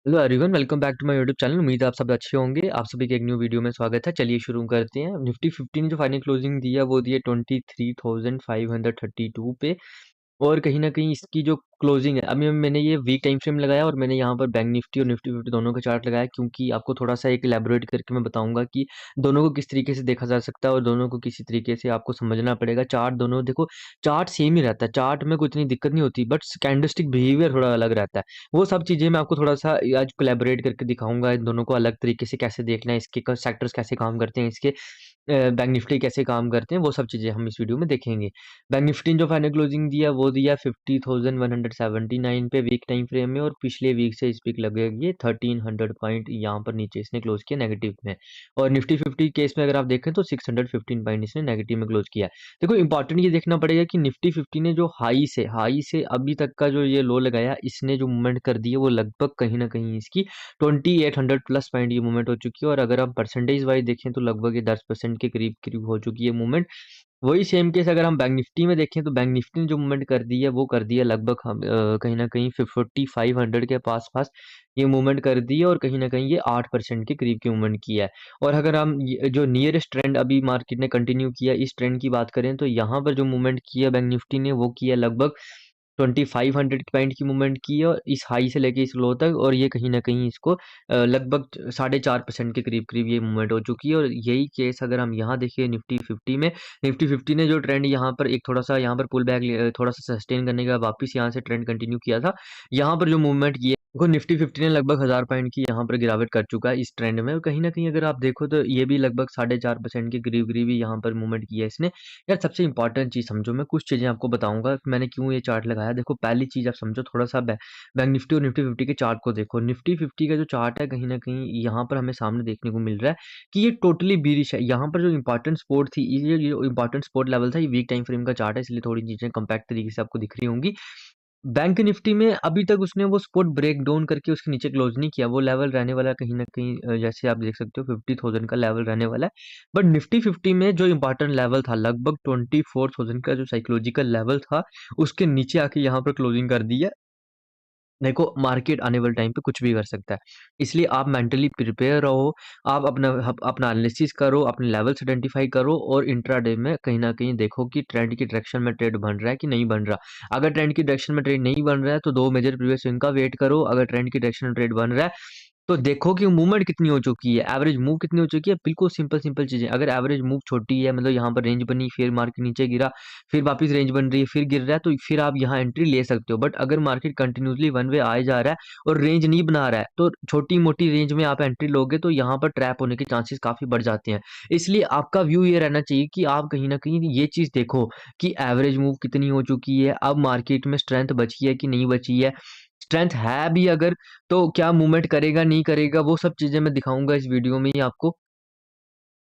Hello everyone, welcome back to my YouTube channel. उम्मीद है आप सब अच्छे होंगे। आप सभी के एक न्यू वीडियो में स्वागत है। चलिए शुरू करते हैं। निफ्टी 50 ने जो फाइनल क्लोजिंग दी है वो दी है 23,532 पे। और कहीं न कहीं इसकी जो क्लोजिंग है, अभी मैंने ये वीक टाइम फ्रेम लगाया और मैंने यहाँ पर बैंक निफ्टी और निफ्टी 50 दोनों का चार्ट लगाया, क्योंकि आपको थोड़ा-सा एक इलैबोरेट करके मैं बताऊँगा कि दोनों को किस तरीके से देखा जा सकता है और दोनों को किसी तरीके से आपको समझना पड़ेगा। चार्ट दोनों देखो, चार्ट सेम ही रहता है, चार्ट में कोई इतनी दिक्कत नहीं होती, बट कैंडलस्टिक बिहेवियर थोड़ा अलग रहता है। वो सब चीज़ें मैं आपको थोड़ा-सा आज कोलैबोरेट करके दिखाऊँगा, इन दोनों को अलग तरीके से कैसे देखना है, इसके क सेक्टर्स कैसे काम करते हैं, इसके बैंक निफ्टी कैसे काम करते हैं, वो सब चीज़ें हम इस वीडियो में देखेंगे। बैंक निफ्टी ने जो फाइनल क्लोजिंग दिया वो दिया 50,179 पे वीक टाइम फ्रेम में, और पिछले वीक से इस वीक लगेगी 1300 पॉइंट यहाँ पर नीचे इसने क्लोज किया नेगेटिव में। और निफ्टी 50 केस में अगर आप देखें तो 615 पॉइंट इसने नेगेटिव में क्लोज किया है। देखो, इंपॉर्टेंट ये देखना पड़ेगा कि निफ्टी 50 ने जो हाई से अभी तक का जो ये लो लगाया, इसने जो मूवमेंट कर दी है वो लगभग कहीं ना कहीं इसकी 2800 प्लस पॉइंट ये मूवमेंट हो चुकी है। और अगर हम परसेंटेज वाइज देखें तो लगभग ये 10% के करीब करीब हो चुकी है मूवमेंट। वही सेम केस अगर हम बैंक निफ्टी में देखें तो बैंक निफ्टी ने जो मूवमेंट कर दी है वो कर दी है लगभग हम कहीं ना कहीं 4500 के पास पास ये मूवमेंट कर दी है, और कहीं ना कहीं ये 8% के करीब की मूवमेंट किया है। और अगर हम जो नियरेस्ट ट्रेंड अभी मार्केट ने कंटिन्यू किया, इस ट्रेंड की बात करें तो यहाँ पर जो मूवमेंट किया बैंक निफ्टी ने वो किया लगभग 2500 पॉइंट की मूवमेंट की है, और इस हाई से लेके इस लो तक, और ये कहीं न कहीं इसको लगभग 4.5% के करीब-करीब ये मूवमेंट हो चुकी है। और यही केस अगर हम यहाँ देखिए निफ्टी 50 में, निफ्टी 50 ने जो ट्रेंड यहाँ पर एक थोड़ा-सा यहाँ पर पुल बैक थोड़ा-सा सस्टेन करने के बाद वापस यहाँ से ट्रेंड कंटिन्यू किया था। यहाँ पर जो मूवमेंट की है, देखो निफ्टी 50 ने लगभग 1000 पॉइंट की यहाँ पर गिरावट कर चुका है इस ट्रेंड में, और कहीं न कहीं अगर आप देखो तो ये भी लगभग 4.5% के करीब-करीब ही यहाँ पर मूवमेंट किया है इसने। यार सबसे इंपॉर्टेंट चीज़ समझो, मैं कुछ चीज़ें आपको बताऊँगा कि मैंने क्यों ये चार्ट लगाया। देखो, पहली चीज़ आप समझो, थोड़ा-सा बैंक निफ्टी और निफ्टी 50 के चार्ट को देखो। निफ्टी 50 का जो चार्ट है कहीं न कहीं यहाँ पर हमें सामने देखने को मिल रहा है कि ये टोटली बीरिश है। यहाँ पर जो इम्पोर्टेंट सपोर्ट थी, ये जो इम्पोर्टेंट सपोर्ट लेवल था, ये वीक टाइम फ्रेम का चार्ट है, इसलिए थोड़ी चीज़ें कॉम्पैक्ट तरीके से आपको दिख रही होंगी। बैंक निफ्टी में अभी तक उसने वो सपोर्ट ब्रेक डाउन करके उसके नीचे क्लोज नहीं किया। वो लेवल रहने वाला है कहीं न कहीं, जैसे आप देख सकते हो 50,000 का लेवल रहने वाला है। बट निफ्टी 50 में जो इम्पोर्टेंट लेवल था लगभग 24,000 का जो साइकोलॉजिकल लेवल था, उसके नीचे आके यहाँ पर क्लोजिंग कर दी है। देखो, मार्केट आने वाले टाइम पे कुछ भी कर सकता है। इसलिए आप मेंटली प्रिपेयर रहो, आप अपना एनालिसिस करो, अपने लेवल्स आइडेंटिफ़ाई करो, और इंट्राडे में कहीं न कहीं देखो कि ट्रेंड की डायरेक्शन में ट्रेड बन रहा है कि नहीं बन रहा। अगर ट्रेंड की डायरेक्शन में ट्रेड नहीं बन रहा है तो 2 मेजर प्रीवियस स्विंग का वेट करो। अगर ट्रेंड की डायरेक्शन में ट्रेड बन रहा है तो देखो कि मूवमेंट कितनी हो चुकी है, एवरेज मूव कितनी हो चुकी है। बिल्कुल सिंपल चीज़ें। अगर एवरेज मूव छोटी है, मतलब यहाँ पर रेंज बनी, फिर मार्केट नीचे गिरा, फिर वापस रेंज बन रही है, फिर गिर रहा है, तो फिर आप यहाँ एंट्री ले सकते हो। बट अगर मार्केट कंटिन्यूअसली वन वे आए जा रहा है और रेंज नहीं बना रहा है, तो छोटी-मोटी रेंज में आप एंट्री लोगे तो यहाँ पर ट्रैप होने के चांसेस काफ़ी बढ़ जाते हैं। इसलिए आपका व्यू ये रहना चाहिए कि आप कहीं न कहीं ये चीज़ देखो कि एवरेज मूव कितनी हो चुकी है, अब मार्केट में स्ट्रेंथ बची है कि नहीं बची है। स्ट्रेंथ है भी अगर, तो क्या मूवमेंट करेगा, नहीं करेगा, वो सब चीज़ें मैं दिखाऊँगा इस वीडियो में ही आपको।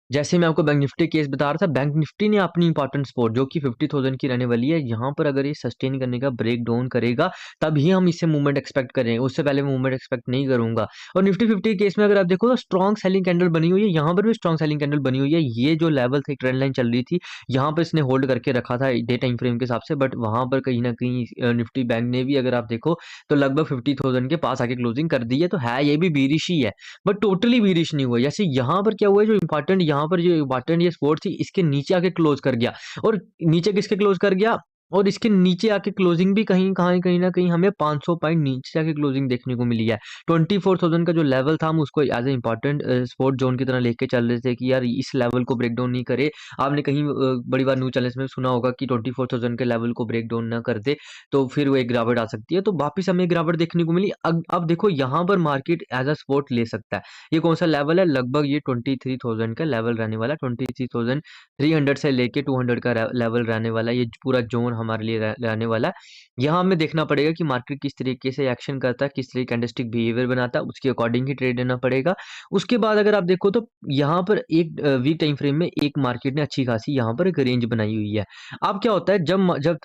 जैसे मैं आपको बैंक निफ्टी केस बता रहा था, बैंक निफ्टी ने अपनी इंपॉर्टेंट सपोर्ट जो कि 50,000 की रहने वाली है, यहाँ पर अगर ये सस्टेन करने का ब्रेक डाउन करेगा, तभी हम इससे मूवमेंट एक्सपेक्ट करें। उससे पहले मैं मूवमेंट एक्सपेक्ट नहीं करूँगा। और निफ्टी 50 केस में अगर आप देखो तो स्ट्रॉन्ग सेलिंग कैंडल बनी हुई है, यहाँ पर भी स्ट्रॉन्ग सेलिंग कैंडल बनी हुई है। ये जो लेवल था, एक ट्रेंड लाइन चल रही थी, यहाँ पर इसने होल्ड करके रखा था डे टाइम फ्रेम के हिसाब से, बट वहाँ पर कहीं न कहीं निफ्टी बैंक ने भी अगर आप देखो तो लगभग 50,000 के पास आके क्लोजिंग कर दी है, तो है ये भी बेयरिश ही है। बट टोटली बेयरिश नहीं हुआ। जैसे यहाँ पर क्या हुआ है, जो इम्पोर्टेंट यहाँ पर जो इम्पोर्टेंट ये सपोर्ट थी, इसके नीचे आके क्लोज कर गया। और नीचे किसके क्लोज कर गया, और इसके नीचे आके क्लोजिंग भी कहीं ना कहीं हमें 500 पॉइंट नीचे आके क्लोजिंग देखने को मिली है। 24,000 का जो लेवल था, हम उसको as a important support zone की तरह लेके चल रहे थे कि यार इस लेवल को ब्रेक डाउन नहीं करे। आपने कहीं बड़ी बार न्यूज चैनल्स में सुना होगा कि 24,000 के लेवल को ब्रेक डाउन ना कर दे तो फिर वो एक गिरावट आ सकती है। तो वापिस हमें गिरावट देखने को मिली। अब देखो, यहाँ पर मार्केट एज अ सपोर्ट ले सकता है। ये कौन सा लेवल है, लगभग ये 23,000 का लेवल रहने वाला है। 23,300 से लेके 200 का लेवल रहने वाला है। ये पूरा जोन हमारे लिए रहने वाला है। यहाँ हमें देखना पड़ेगा कि मार्केट किस तरीके से एक्शन करता है, किस तरीके कैंडलस्टिक बिहेवियर बनाता है, उसके अकॉर्डिंग ही ट्रेड लेना पड़ेगा। उसके बाद अगर आप देखो तो यहाँ पर एक वीक टाइम फ्रेम में एक मार्केट ने अच्छी खासी यहाँ पर एक रेंज बनाई हुई है। अब क्या होता है, जब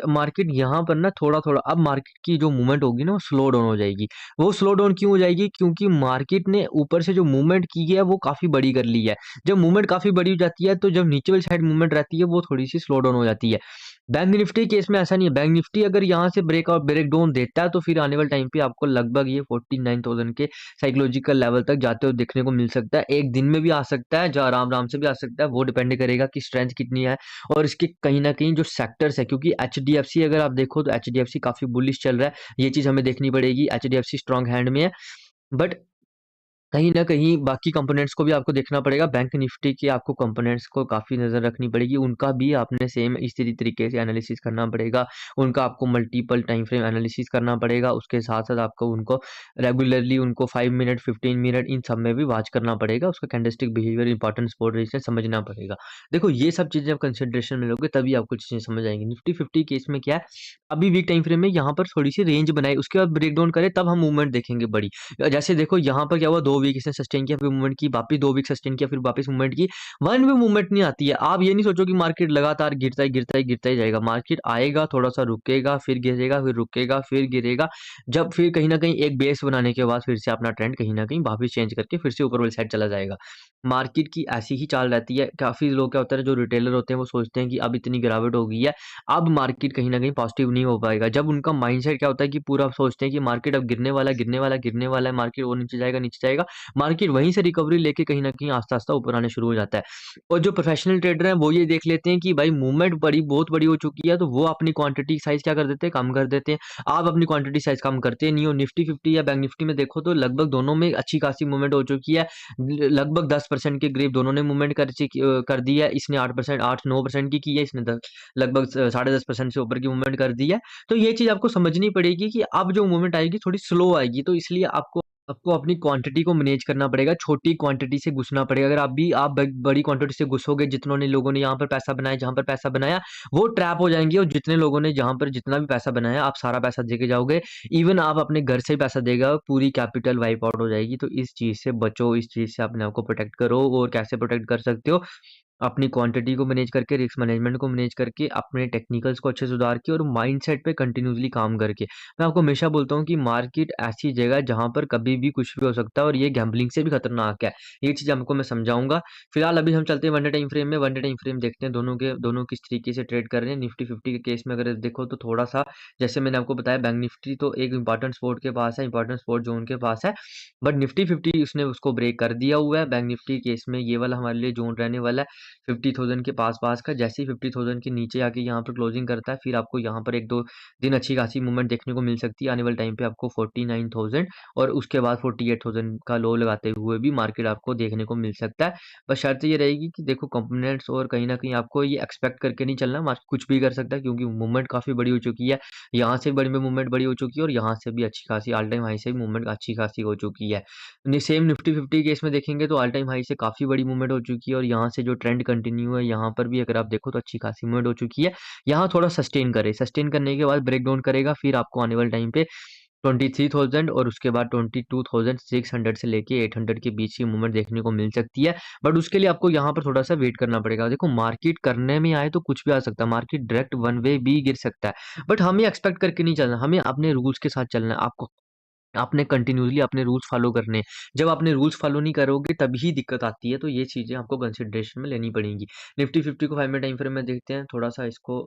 मार्केट यहाँ पर ना थोड़ा थोड़ा, अब मार्केट की जो मूवमेंट होगी ना वो स्लो डाउन हो जाएगी। वो स्लो डाउन क्यों हो जाएगी, क्योंकि मार्केट ने ऊपर से जो मूवमेंट की है वो काफ़ी बड़ी कर ली है। जब मूवमेंट काफ़ी बड़ी हो जाती है तो जब नीचे वाली साइड मूवमेंट रहती है वो थोड़ी-सी स्लो डाउन हो जाती है। बैंक निफ्टी केस केस में ऐसा नहीं है। बैंक निफ्टी अगर यहाँ से ब्रेक डाउन देता है तो फिर आने वाले टाइम पे आपको लगभग ये 49,000 के साइकोलॉजिकल लेवल तक जाते हुए देखने को मिल सकता है। एक दिन में भी आ सकता है, जो आराम आराम से भी आ सकता है, वो डिपेंड करेगा कि स्ट्रेंथ कितनी है और इसके कहीं ना कहीं जो सेक्टर्स है, क्योंकि एच अगर आप देखो तो एच काफी बुलिश चल रहा है। ये चीज हमें देखनी पड़ेगी, एच स्ट्रॉन्ग हैंड में है। बट कहीं न कहीं बाकी कंपोनेंट्स को भी आपको देखना पड़ेगा। बैंक निफ्टी के आपको कंपोनेंट्स को काफ़ी नज़र रखनी पड़ेगी। उनका भी आपने सेम इसी तरीके से एनालिसिस करना पड़ेगा। उनका आपको मल्टीपल टाइम फ्रेम एनालिसिस करना पड़ेगा। उसके साथ-साथ आपको उनको रेगुलरली उनको 5 मिनट, 15 मिनट इन सब में भी वॉच करना पड़ेगा। उसका candlestick behaviour, important support resistance समझना पड़ेगा। देखो ये सब चीज़ें आप कंसिडरेशन में लोगे तभी आपको चीज़ें समझ आएँगी। निफ्टी 50 केस में क्या है, अभी वीक टाइम फ्रेम में यहाँ पर थोड़ी-सी रेंज बनाई, उसके बाद ब्रेकडाउन करे तब हम मूवमेंट देखेंगे बड़ी। जैसे देखो यहाँ पर क्या हुआ, 2 वीक इसने सस्टेन किया, फिर मूवमेंट की, वापस 2 वीक सस्टेन किया, फिर वापस मूवमेंट की। 1 वे मूवमेंट नहीं आती है। आप ये नहीं सोचो कि मार्केट लगातार गिरता ही गिरता ही गिरता ही जाएगा। मार्केट आएगा, थोड़ा-सा रुकेगा, फिर गिरेगा, फिर रुकेगा, फिर गिरेगा। जब फिर कहीं न कहीं एक बेस बनाने के बाद फिर से अपना ट्रेंड कहीं न कहीं वापस चेंज करके फिर से ऊपर वाली साइड चला जाएगा। मार्केट की ऐसी ही चाल रहती है। काफ़ी लोग क्या होता है, जो रिटेलर होते हैं वो सोचते हैं कि अब इतनी गिरावट हो गई है, अब मार्केट कहीं न कहीं पॉजिटिव नहीं हो पाएगा। जब उनका माइंडसेट क्या होता है कि पूरा सोचते हैं कि मार्केट अब गिरने वाला है, गिरने वाला है, गिरने वाला है, मार्केट और नीचे जाएगा। मार्केट वहीं से रिकवरी लेके कहीं न कहीं आस्ता-आस्ता ऊपर आना शुरू हो जाता है। और जो प्रोफेशनल ट्रेडर हैं वो ये देख लेते हैं कि भाई मूवमेंट बहुत बड़ी हो चुकी है, तो वो अपनी क्वांटिटी साइज़ क्या कर देते हैं, कम कर देते हैं। आप अपनी क्वांटिटी साइज़ कम करते नहीं हो। निफ्टी 50 या बैंक निफ्टी में देखो तो लगभग दोनों में अच्छी खासी मूवमेंट हो चुकी है। लगभग 10% के करीब दोनों ने मूवमेंट कर दी है। इसने 8%, 8-9% की है, इसने लगभग साढ़े 10% से ऊपर की मूवमेंट कर दी है। तो ये चीज़ आपको समझनी पड़ेगी कि अब जो मूवमेंट आएगी थोड़ी स्लो आएगी, तो इसलिए आपको आपको अपनी क्वांटिटी को मैनेज करना पड़ेगा, छोटी क्वांटिटी से घुसना पड़ेगा। अगर आप बड़ी क्वांटिटी से घुसोगे, जितनों ने लोगों ने यहाँ पर पैसा बनाया, जहाँ पर पैसा बनाया, वो ट्रैप हो जाएँगे और जितने लोगों ने जहाँ पर जितना भी पैसा बनाया, आप सारा पैसा दे के जाओगे। इवन आप अपने घर से ही पैसा देगा, पूरी कैपिटल वाइप आउट हो जाएगी। तो इस चीज़ से बचो, इस चीज़ से अपने आप को प्रोटेक्ट करो। और कैसे प्रोटेक्ट कर सकते हो? अपनी क्वांटिटी को मैनेज करके, रिस्क मैनेजमेंट को मैनेज करके, अपने टेक्निकल्स को अच्छे से सुधार के और माइंडसेट पे कंटिन्यूअसली काम करके। मैं आपको हमेशा बोलता हूँ कि मार्केट ऐसी जगह है जहाँ पर कभी भी कुछ भी हो सकता है और ये गैम्बलिंग से भी खतरनाक है। ये चीज़ आपको मैं समझाऊँगा। फिलहाल अभी हम चलते हैं वन डे टाइम फ्रेम में। वन डे टाइम फ्रेम देखते हैं दोनों किस तरीके से ट्रेड कर रहे हैं। निफ्टी 50 के केस में अगर देखो तो थोड़ा-सा, जैसे मैंने आपको बताया, बैंक निफ्टी तो एक इंपॉर्टेंट सपोर्ट के पास है, इंपॉर्टेंट सपोर्ट ज़ोन के पास है। बट निफ्टी 50 उसने उसको ब्रेक कर दिया हुआ है। बैंक निफ्टी केस में ये वाला हमारे लिए ज़ोन रहने वाला है 50,000 के पास-पास का। जैसे ही 50,000 के नीचे आके यहाँ पर क्लोजिंग करता है, फिर आपको यहाँ पर 1-2 दिन अच्छी खासी मूवमेंट देखने को मिल सकती है। आने वाले टाइम पे आपको 49,000 और उसके बाद 48,000 का लो लगाते हुए भी मार्केट आपको देखने को मिल सकता है। बस शर्त ये रहेगी कि देखो कंपोनेंट्स, और कहीं न कहीं आपको ये एक्सपेक्ट करके नहीं चलना, मार्केट कुछ भी कर सकता है क्योंकि मूवमेंट काफ़ी बड़ी हो चुकी है। यहाँ से बड़ी में मूवमेंट बड़ी हो चुकी है और यहाँ से भी अच्छी खासी ऑल टाइम हाई से भी मूवमेंट अच्छी खासी हो चुकी है। सेम निफ्टी 50 केस में देखेंगे तो ऑल टाइम हाई से काफ़ी बड़ी मूवमेंट हो चुकी है और यहाँ से जो ट्रेंड कंटिन्यू है, यहाँ पर भी अगर आप देखो तो अच्छी खासी मूवमेंट हो चुकी है। यहाँ थोड़ा सस्टेन करे, सस्टेन करने के बाद ब्रेक डाउन करेगा, फिर आपको आने वाले टाइम पे 23,000 और उसके बाद 22,600 से लेके 800 के बीच की मूवमेंट देखने को मिल सकती है। बट उसके लिए आपको यहाँ पर थोड़ा-सा वेट करना पड़ेगा। देखो मार्केट करने में आए तो कुछ भी आ सकता है, मार्केट डायरेक्ट वन वे भी गिर सकता है। बट हमें एक्सपेक्ट करके नहीं चलना, हमें अपने रूल्स के साथ चलना है। आपको आपने कंटिन्यूअसली अपने रूल्स फॉलो करने हैं। जब आपने रूल्स फॉलो नहीं करोगे तभी दिक्कत आती है, तो ये चीज़ें आपको कंसिडरेशन में लेनी पड़ेंगी। निफ्टी 50 को 5 मिनट टाइम फ्रेम में देखते हैं, थोड़ा-सा इसको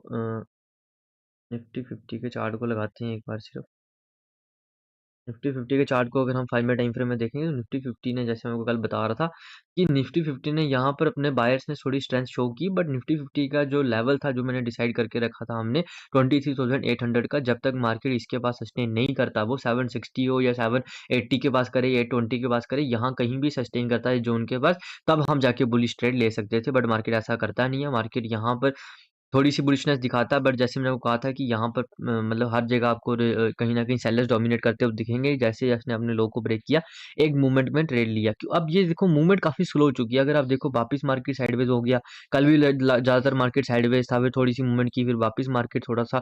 निफ्टी 50 के चार्ट को लगाते हैं एक बार सिर्फ। निफ्टी 50 के चार्ट को अगर हम 5 मिनट टाइम फ्रेम में देखेंगे तो निफ्टी 50 ने, जैसे मैं आपको कल बता रहा था कि निफ्टी 50 ने यहाँ पर अपने बायर्स ने थोड़ी स्ट्रेंथ शो की, बट निफ्टी 50 का जो लेवल था, जो मैंने डिसाइड करके रखा था हमने 23,800 का, जब तक मार्केट इसके पास सस्टेन नहीं करता, वो 760 हो या 780 के पास करे, 820 के पास करे, यहाँ कहीं भी सस्टेन करता है जोन के पास, तब हम जाके बुलिश ट्रेड ले सकते थे। बट मार्केट ऐसा करता नहीं है। मार्केट यहाँ पर थोड़ी-सी बुलिशनेस दिखाता है, बट जैसे मैंने आपको कहा था कि यहाँ पर मतलब हर जगह आपको कहीं न कहीं सेलर्स डोमिनेट करते हुए दिखेंगे। जैसे इसने अपने लो को ब्रेक किया, एक मूवमेंट में ट्रेड लिया। क्यों? अब ये देखो मूवमेंट काफ़ी स्लो हो चुकी है। अगर आप देखो वापिस मार्केट साइडवेज़ हो गया। कल भी ज़्यादातर मार्केट साइडवेज़ था, फिर थोड़ी-सी मूवमेंट की, फिर वापिस मार्केट थोड़ा-सा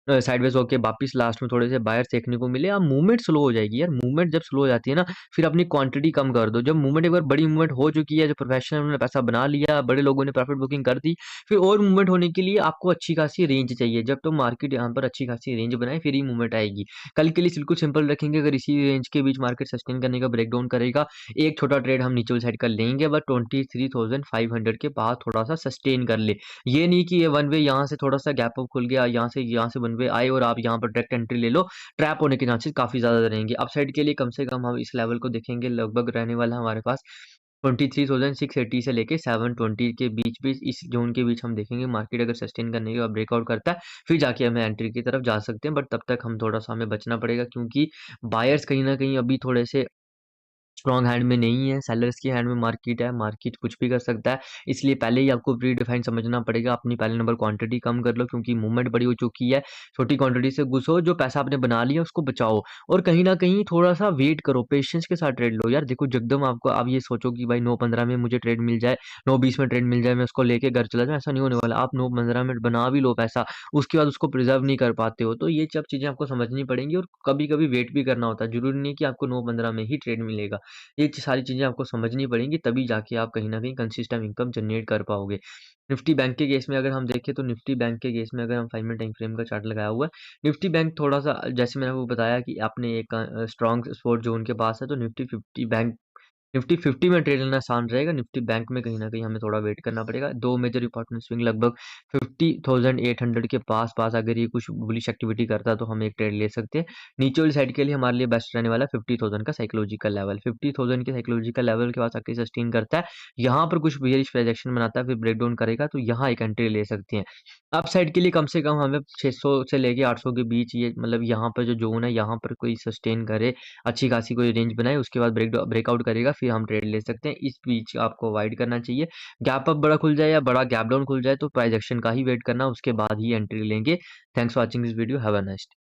साइडवेज़ होके वापिस लास्ट में थोड़े से बायर्स देखने को मिले। अब मूवमेंट स्लो हो जाएगी यार। मूवमेंट जब स्लो हो जाती है ना, फिर अपनी क्वांटिटी कम कर दो। जब मूवमेंट एक बार बड़ी मूवमेंट हो चुकी है, जो प्रोफेशनल ने पैसा बना लिया, बड़े लोगों ने प्रॉफिट बुकिंग कर दी, फिर और मूवमेंट होने के लिए लिए आपको अच्छी खासी रेंज चाहिए। जब तो मार्केट यहाँ पर अच्छी खासी रेंज बनाए फिर ही मूवमेंट आएगी। कल के लिए बिल्कुल सिंपल रखेंगे, अगर इसी रेंज के बीच मार्केट सस्टेन करने का ब्रेकडाउन करेगा, एक छोटा ट्रेड हम नीचे वाली साइड का लेंगे, बट 23,500 के पास थोड़ा सा सस्टेन कर ले। ये नहीं कि ये वन वे यहाँ से थोड़ा सा गैप अप खुल गया, यहाँ से वन वे आए और आप यहाँ पर डायरेक्ट एंट्री ले लो, ट्रैप होने के चांसेस काफी ज्यादा रहेंगे। अपसाइड के लिए कम से कम हम इस लेवल को देखेंगे, लगभग रहने वाला हमारे पास 23,680 से लेके 720 के बीच बीच, इस जोन के बीच हम देखेंगे। मार्केट अगर सस्टेन करने के बाद ब्रेकआउट करता है फिर जाके हमें एंट्री की तरफ जा सकते हैं, बट तब तक हम थोड़ा सा हमें बचना पड़ेगा, क्योंकि बायर्स कहीं ना कहीं अभी थोड़े से स्ट्रॉन्ग हैंड में नहीं है, सेलर्स की हैंड में मार्केट है, मार्केट कुछ भी कर सकता है। इसलिए पहले ही आपको प्री डिफाइन समझना पड़ेगा, अपनी पहले नंबर क्वांटिटी कम कर लो, क्योंकि मूवमेंट बड़ी हो चुकी है। छोटी क्वांटिटी से घुसो, जो पैसा आपने बना लिया उसको बचाओ, और कहीं ना कहीं थोड़ा सा वेट करो, पेशेंस के साथ ट्रेड लो। यार देखो, जगदम आपको आप ये सोचो कि भाई 9:15 में मुझे ट्रेड मिल जाए, 9:20 में ट्रेड मिल जाए, मैं उसको लेके घर चला जाऊँ, ऐसा नहीं होने वाला। आप 9:15 में बना भी लो पैसा, उसके बाद उसको प्रिजर्व नहीं कर पाते हो, तो ये सब चीजें आपको समझनी पड़ेंगी, और कभी कभी वेट भी करना होता है। जरूरी नहीं कि आपको 9:15 में ही ट्रेड मिलेगा। ये सारी चीज़ें आपको समझनी पड़ेंगी, तभी जाके आप कहीं न कहीं कंसिस्टेंट इनकम जनरेट कर पाओगे। निफ्टी बैंक के केस में अगर हम देखें, तो निफ्टी बैंक के केस में अगर हम 5 मिनट टाइम फ्रेम का चार्ट लगाया हुआ है, निफ्टी बैंक थोड़ा-सा, जैसे मैंने आपको बताया कि आपने एक स्ट्रॉन्ग सपोर्ट ज़ोन के पास है, तो निफ्टी 50 में ट्रेड लेना आसान रहेगा। निफ्टी बैंक में कहीं न कहीं हमें थोड़ा वेट करना पड़ेगा। 2 मेजर इंपॉर्टेंट स्विंग लगभग 50,800 के पास-पास, अगर ये कुछ बुलिश एक्टिविटी करता है तो हम एक ट्रेड ले सकते हैं। नीचे वाली साइड के लिए हमारे लिए बेस्ट रहने वाला है 50,000 का साइकोलॉजिकल लेवल। 50,000 के साइकोलॉजिकल लेवल के पास आके सस्टेन करता है, यहाँ पर कुछ बेयरिश प्रोजेक्शन बनाता है, फिर ब्रेकडाउन करेगा, तो यहाँ एक एंट्री ले सकते हैं। अप साइड के लिए कम से कम हमें 600 से लेके 800 के बीच, ये मतलब यहाँ पर जो ज़ोन है, यहाँ पर कोई सस्टेन करे, अच्छी खासी कोई रेंज बनाए, उसके बाद ब्रेकआउट करेगा, फिर हम ट्रेड ले सकते हैं। इस बीच आपको अवॉइड करना चाहिए। गैप अप बड़ा खुल जाए या बड़ा गैप डाउन खुल जाए, तो प्राइस एक्शन का ही वेट करना, उसके बाद ही एंट्री लेंगे। Thanks for watching this video, have a nice day.